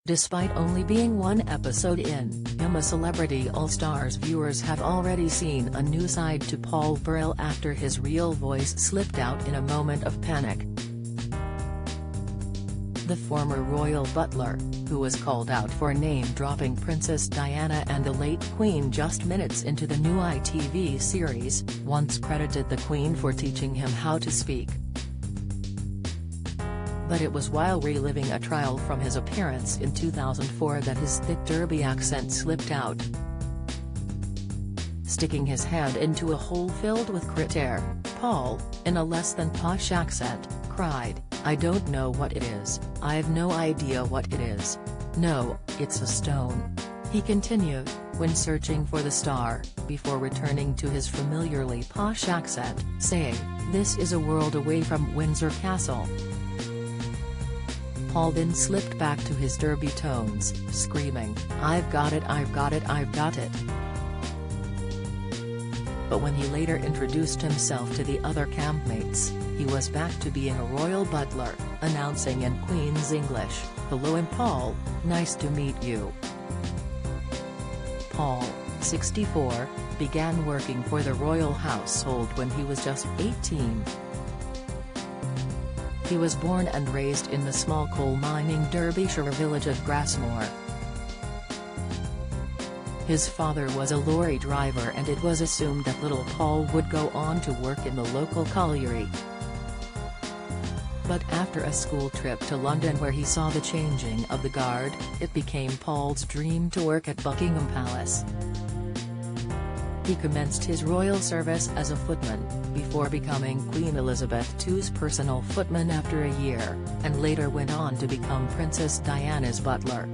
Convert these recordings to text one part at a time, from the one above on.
Despite only being one episode in, A Celebrity All-Stars, viewers have already seen a new side to Paul Burrell after his real voice slipped out in a moment of panic. The former royal butler, who was called out for name-dropping Princess Diana and the late Queen just minutes into the new ITV series, once credited the Queen for teaching him how to speak. But it was while reliving a trial from his appearance in 2004 that his thick Derby accent slipped out. Sticking his hand into a hole filled with crit air, Paul, in a less than posh accent, cried, "I don't know what it is, I've no idea what it is. No, it's a stone," he continued, when searching for the star, before returning to his familiarly posh accent, saying, "This is a world away from Windsor Castle." Paul then slipped back to his Derby tones, screaming, "I've got it, I've got it, I've got it." But when he later introduced himself to the other campmates, he was back to being a royal butler, announcing in Queen's English, "Hello, I'm Paul, nice to meet you." Paul, 64, began working for the royal household when he was just 18. He was born and raised in the small coal-mining Derbyshire village of Grassmoor. His father was a lorry driver, and it was assumed that little Paul would go on to work in the local colliery. But after a school trip to London where he saw the changing of the guard, it became Paul's dream to work at Buckingham Palace. He commenced his royal service as a footman, before becoming Queen Elizabeth II's personal footman after a year, and later went on to become Princess Diana's butler.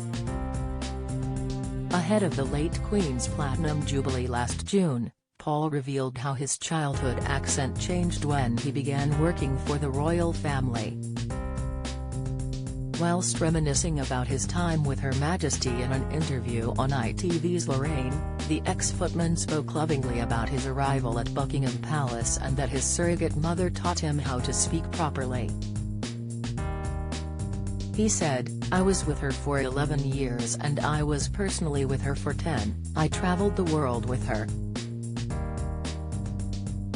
Ahead of the late Queen's Platinum Jubilee last June, Paul revealed how his childhood accent changed when he began working for the royal family. Whilst reminiscing about his time with Her Majesty in an interview on ITV's Lorraine, the ex-footman spoke lovingly about his arrival at Buckingham Palace and that his surrogate mother taught him how to speak properly. He said, "I was with her for 11 years and I was personally with her for 10, I travelled the world with her.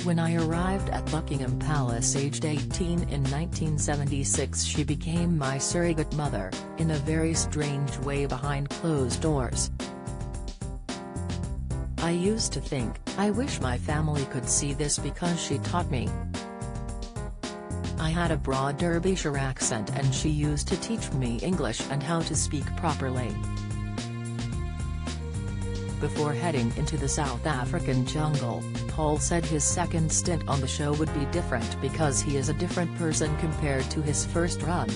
When I arrived at Buckingham Palace aged 18 in 1976, she became my surrogate mother, in a very strange way behind closed doors. I used to think, I wish my family could see this because she taught me. I had a broad Derbyshire accent and she used to teach me English and how to speak properly." Before heading into the South African jungle, Paul said his second stint on the show would be different because he is a different person compared to his first run.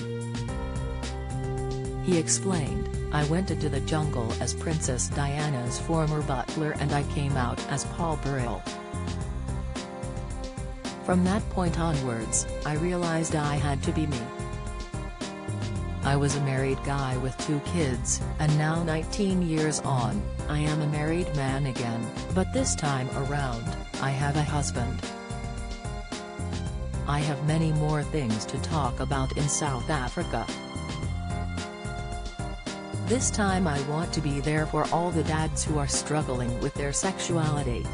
He explained, "I went into the jungle as Princess Diana's former butler and I came out as Paul Burrell. From that point onwards, I realized I had to be me. I was a married guy with 2 kids, and now 19 years on, I am a married man again, but this time around, I have a husband. I have many more things to talk about in South Africa. This time I want to be there for all the dads who are struggling with their sexuality."